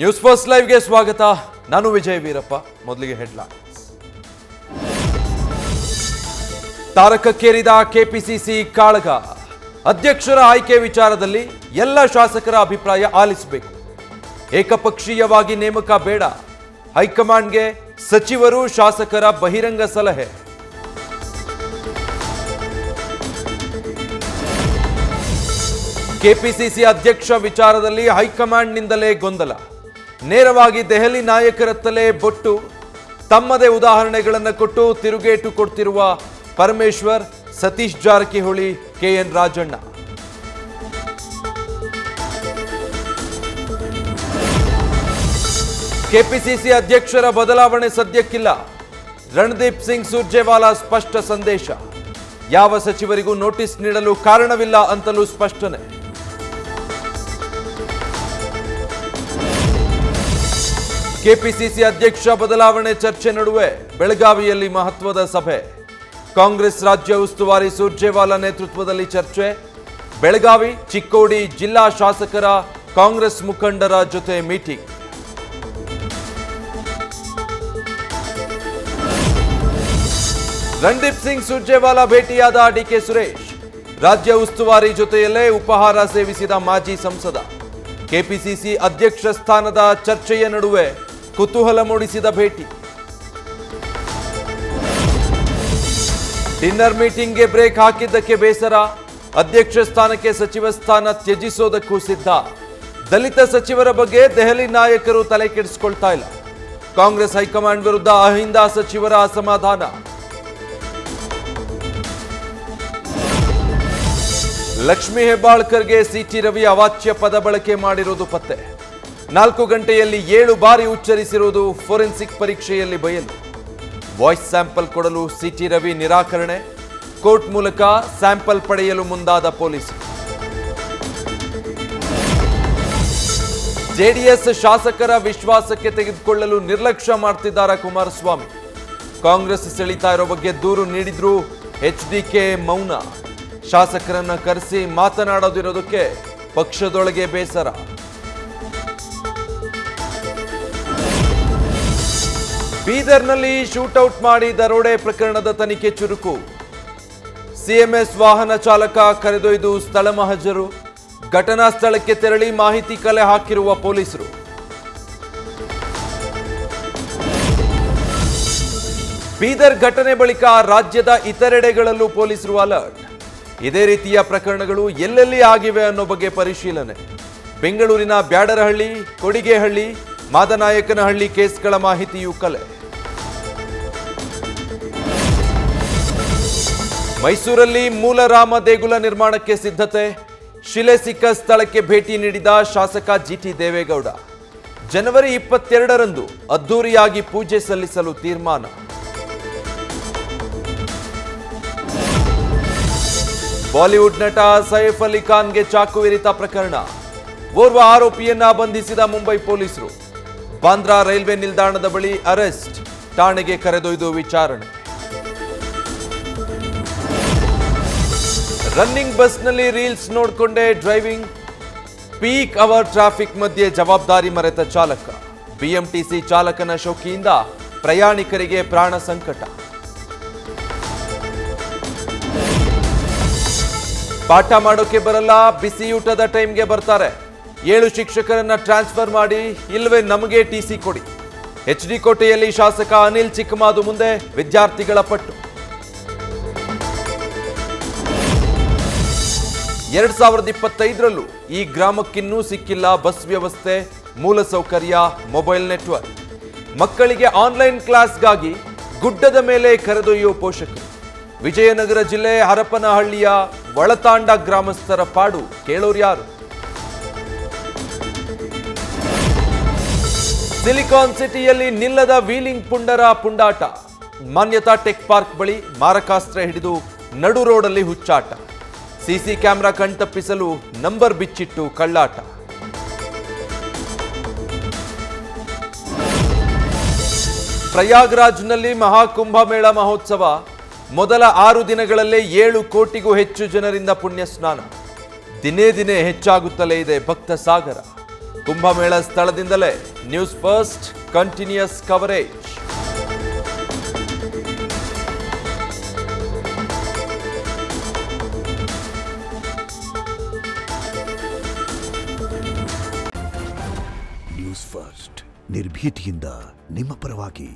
News first ಲೈವ್ಗೆ ಸ್ವಾಗತ. ನಾನು ವಿಜಯ್ ವೀರಪ್ಪ. ಮೊದಲಿಗೆ ಹೆಡ್ಲೈನ್ಸ್. ತಾರಕಕ್ಕೇರಿದ ಕೆಪಿಸಿಸಿ ಕಾಳಗ. ಅಧ್ಯಕ್ಷರ ಆಯ್ಕೆ ವಿಚಾರದಲ್ಲಿ ಎಲ್ಲ ಶಾಸಕರ ಅಭಿಪ್ರಾಯ ಆಲಿಸಬೇಕು. ಏಕಪಕ್ಷೀಯವಾಗಿ ನೇಮಕ ಬೇಡ. ಹೈಕಮಾಂಡ್ಗೆ ಸಚಿವರು ಶಾಸಕರ ಬಹಿರಂಗ ಸಲಹೆ. ಕೆಪಿಸಿಸಿ ಅಧ್ಯಕ್ಷ ವಿಚಾರದಲ್ಲಿ ಹೈಕಮಾಂಡ್ನಿಂದಲೇ ಗೊಂದಲ. ನೇರವಾಗಿ ದೆಹಲಿ ನಾಯಕರತ್ತಲೇ ಬೊಟ್ಟು. ತಮ್ಮದೇ ಉದಾಹರಣೆಗಳನ್ನು ಕೊಟ್ಟು ತಿರುಗೇಟು ಕೊಡ್ತಿರುವ ಪರಮೇಶ್ವರ್, ಸತೀಶ್ ಜಾರಕಿಹೊಳಿ, ಕೆಎನ್ ರಾಜಣ್ಣ. ಕೆಪಿಸಿಸಿ ಅಧ್ಯಕ್ಷರ ಬದಲಾವಣೆ ಸದ್ಯಕ್ಕಿಲ್ಲ. ರಣದೀಪ್ ಸಿಂಗ್ ಸುರ್ಜೇವಾಲಾ ಸ್ಪಷ್ಟ ಸಂದೇಶ. ಯಾವ ಸಚಿವರಿಗೂ ನೋಟಿಸ್ ನೀಡಲು ಕಾರಣವಿಲ್ಲ ಅಂತಲೂ ಸ್ಪಷ್ಟನೆ. ಕೆಪಿಸಿಸಿ ಅಧ್ಯಕ್ಷ ಬದಲಾವಣೆ ಚರ್ಚೆ ನಡುವೆ ಬೆಳಗಾವಿಯಲ್ಲಿ ಮಹತ್ವದ ಸಭೆ. ಕಾಂಗ್ರೆಸ್ ರಾಜ್ಯ ಉಸ್ತುವಾರಿ ಸುರ್ಜೇವಾಲಾ ನೇತೃತ್ವದಲ್ಲಿ ಚರ್ಚೆ. ಬೆಳಗಾವಿ, ಚಿಕ್ಕೋಡಿ ಜಿಲ್ಲಾ ಶಾಸಕರ, ಕಾಂಗ್ರೆಸ್ ಮುಖಂಡರ ಜೊತೆ ಮೀಟಿಂಗ್. ರಣದೀಪ್ ಸಿಂಗ್ ಸುರ್ಜೇವಾಲಾ ಭೇಟಿಯಾದ ಡಿಕೆ ಸುರೇಶ್. ರಾಜ್ಯ ಉಸ್ತುವಾರಿ ಜೊತೆಯಲ್ಲೇ ಉಪಹಾರ ಸೇವಿಸಿದ ಮಾಜಿ ಸಂಸದ. ಕೆಪಿಸಿಸಿ ಅಧ್ಯಕ್ಷ ಸ್ಥಾನದ ಚರ್ಚೆಯ ನಡುವೆ ಕುತೂಹಲ ಮೂಡಿಸಿದ ಭೇಟಿ. ಡಿನ್ನರ್ ಮೀಟಿಂಗ್ಗೆ ಬ್ರೇಕ್ ಹಾಕಿದ್ದಕ್ಕೆ ಬೇಸರ. ಅಧ್ಯಕ್ಷ ಸ್ಥಾನಕ್ಕೆ ಸಚಿವ ಸ್ಥಾನ ತ್ಯಜಿಸೋದಕ್ಕೂ ಸಿದ್ಧ. ದಲಿತ ಸಚಿವರ ಬಗ್ಗೆ ದೆಹಲಿ ನಾಯಕರು ತಲೆ ಕೆಡಿಸಿಕೊಳ್ತಾ ಇಲ್ಲ. ಕಾಂಗ್ರೆಸ್ ಹೈಕಮಾಂಡ್ ವಿರುದ್ಧ ಅಹಿಂದ ಸಚಿವರ ಅಸಮಾಧಾನ. ಲಕ್ಷ್ಮೀ ಹೆಬ್ಬಾಳ್ಕರ್ಗೆ ಸಿಟಿ ರವಿ ಅವಾಚ್ಯ ಪದ ಬಳಕೆ ಮಾಡಿರುವುದು ಪತ್ತೆ. 4 ಗಂಟೆಯಲ್ಲಿ 7 ಬಾರಿ ಉಚ್ಚರಿಸಿರುವುದು ಫೋರೆನ್ಸಿಕ್ ಪರೀಕ್ಷೆಯಲ್ಲಿ ಬಯಲು. ವಾಯ್ಸ್ ಸ್ಯಾಂಪಲ್ ಕೊಡಲು ಸಿಟಿ ರವಿ ನಿರಾಕರಣೆ. ಕೋರ್ಟ್ ಮೂಲಕ ಸ್ಯಾಂಪಲ್ ಪಡೆಯಲು ಮುಂದಾದ ಪೊಲೀಸರು. ಜೆಡಿಎಸ್ ಶಾಸಕರ ವಿಶ್ವಾಸಕ್ಕೆ ತೆಗೆದುಕೊಳ್ಳಲು ನಿರ್ಲಕ್ಷ್ಯ ಮಾಡ್ತಿದ್ದಾರಾ ಕುಮಾರಸ್ವಾಮಿ. ಕಾಂಗ್ರೆಸ್ ಸೆಳೀತಾ ಇರೋ ಬಗ್ಗೆ ದೂರು ನೀಡಿದ್ರು ಎಚ್ಡಿಕೆ ಮೌನ. ಶಾಸಕರನ್ನ ಕರೆಸಿ ಮಾತನಾಡೋದಿರೋದಕ್ಕೆ ಪಕ್ಷದೊಳಗೆ ಬೇಸರ. ಬೀದರ್ನಲ್ಲಿ ಶೂಟೌಟ್ ಮಾಡಿ ದರೋಡೆ ಪ್ರಕರಣದ ತನಿಖೆ ಚುರುಕು. ಸಿಎಂಎಸ್ ವಾಹನ ಚಾಲಕ ಕರೆದೊಯ್ದು ಸ್ಥಳ ಮಹಜರು. ಘಟನಾ ಸ್ಥಳಕ್ಕೆ ತೆರಳಿ ಮಾಹಿತಿ ಕಲೆ ಹಾಕಿರುವ ಪೊಲೀಸರು. ಬೀದರ್ ಘಟನೆ ಬಳಿಕ ರಾಜ್ಯದ ಇತರೆಡೆಗಳಲ್ಲೂ ಪೊಲೀಸರು ಅಲರ್ಟ್. ಇದೇ ರೀತಿಯ ಪ್ರಕರಣಗಳು ಎಲ್ಲೆಲ್ಲಿ ಆಗಿವೆ ಅನ್ನೋ ಬಗ್ಗೆ ಪರಿಶೀಲನೆ. ಬೆಂಗಳೂರಿನ ಬ್ಯಾಡರಹಳ್ಳಿ, ಕೊಡಿಗೆಹಳ್ಳಿ, ಮಾದನಾಯಕನಹಳ್ಳಿ ಕೇಸ್ಗಳ ಮಾಹಿತಿಯೂ ಕಲೆ. ಮೈಸೂರಲ್ಲಿ ಮೂಲ ರಾಮ ದೇಗುಲ ನಿರ್ಮಾಣಕ್ಕೆ ಸಿದ್ಧತೆ. ಶಿಲೆ ಸಿಕ್ಕ ಸ್ಥಳಕ್ಕೆ ಭೇಟಿ ನೀಡಿದ ಶಾಸಕ ಜಿಟಿ ದೇವೇಗೌಡ. ಜನವರಿ 22ರಂದು ಅದ್ದೂರಿಯಾಗಿ ಪೂಜೆ ಸಲ್ಲಿಸಲು ತೀರ್ಮಾನ. ಬಾಲಿವುಡ್ ನಟ ಸೈಫ್ ಅಲಿ ಖಾನ್ಗೆ ಚಾಕು ಇರಿತ ಪ್ರಕರಣ. ಓರ್ವ ಆರೋಪಿಯನ್ನ ಬಂಧಿಸಿದ ಮುಂಬೈ ಪೊಲೀಸರು. ಬಾಂದ್ರಾ ರೈಲ್ವೆ ನಿಲ್ದಾಣದ ಬಳಿ ಅರೆಸ್ಟ್. ಠಾಣೆಗೆ ಕರೆದೊಯ್ದು ವಿಚಾರಣೆ. ರನ್ನಿಂಗ್ ಬಸ್ನಲ್ಲಿ ರೀಲ್ಸ್ ನೋಡಿಕೊಂಡೇ ಡ್ರೈವಿಂಗ್. ಪೀಕ್ ಅವರ್ ಟ್ರಾಫಿಕ್ ಮಧ್ಯೆ ಜವಾಬ್ದಾರಿ ಮರೆತ ಚಾಲಕ. ಬಿಎಂಟಿಸಿ ಚಾಲಕನ ಶೋಕಿಯಿಂದ ಪ್ರಯಾಣಿಕರಿಗೆ ಪ್ರಾಣ ಸಂಕಟ. ಪಾಠ ಮಾಡೋಕೆ ಬರಲ್ಲ, ಬಿಸಿಯೂಟದ ಟೈಮ್ಗೆ ಬರ್ತಾರೆ. 7 ಶಿಕ್ಷಕರನ್ನ ಟ್ರಾನ್ಸ್ಫರ್ ಮಾಡಿ, ಇಲ್ಲವೇ ನಮಗೆ ಟಿಸಿ ಕೊಡಿ. ಎಚ್ಡಿ ಕೋಟೆಯಲ್ಲಿ ಶಾಸಕ ಅನಿಲ್ ಚಿಕ್ಕಮಾದು ಮುಂದೆ ವಿದ್ಯಾರ್ಥಿಗಳ ಪಟ್ಟು. 2025ರಲ್ಲೂ ಈ ಗ್ರಾಮಕ್ಕಿನ್ನೂ ಸಿಕ್ಕಿಲ್ಲ ಬಸ್ ವ್ಯವಸ್ಥೆ, ಮೂಲಸೌಕರ್ಯ, ಮೊಬೈಲ್ ನೆಟ್ವರ್ಕ್. ಮಕ್ಕಳಿಗೆ ಆನ್ಲೈನ್ ಕ್ಲಾಸ್ಗಾಗಿ ಗುಡ್ಡದ ಮೇಲೆ ಕರೆದೊಯ್ಯೋ ಪೋಷಕರು. ವಿಜಯನಗರ ಜಿಲ್ಲೆ ಹರಪನಹಳ್ಳಿಯ ಒಳತಾಂಡ ಗ್ರಾಮಸ್ಥರ ಪಾಡು ಕೇಳೋರ್ಯಾರು? ಸಿಲಿಕಾನ್ ಸಿಟಿಯಲ್ಲಿ ನಿಲ್ಲದ ವೀಲಿಂಗ್ ಪುಂಡರ ಪುಂಡಾಟ. ಮಾನ್ಯತಾ ಟೆಕ್ ಪಾರ್ಕ್ ಬಳಿ ಮಾರಕಾಸ್ತ್ರ ಹಿಡಿದು ನಡು ರೋಡಲ್ಲಿ ಹುಚ್ಚಾಟ. ಸಿಸಿ ಕ್ಯಾಮೆರಾ ಕಣ್ತಪ್ಪಿಸಲು ನಂಬರ್ ಬಿಚ್ಚಿಟ್ಟು ಕಳ್ಳಾಟ. ಪ್ರಯಾಗ್ರಾಜ್ನಲ್ಲಿ ಮಹಾಕುಂಭಮೇಳ ಮಹೋತ್ಸವ. ಮೊದಲ 6 ದಿನಗಳಲ್ಲೇ 7 ಕೋಟಿಗೂ ಹೆಚ್ಚು ಜನರಿಂದ ಪುಣ್ಯ ಸ್ನಾನ. ದಿನೇ ದಿನೇ ಹೆಚ್ಚಾಗುತ್ತಲೇ ಇದೆ ಭಕ್ತ ಸಾಗರ. ಕುಂಭಮೇಳ ಸ್ಥಳದಿಂದಲೇ News First continuous coverage. News First ನಿರ್ಭೀತಿಯಿಂದ ನಿಮ್ಮ ಪರವಾಗಿ.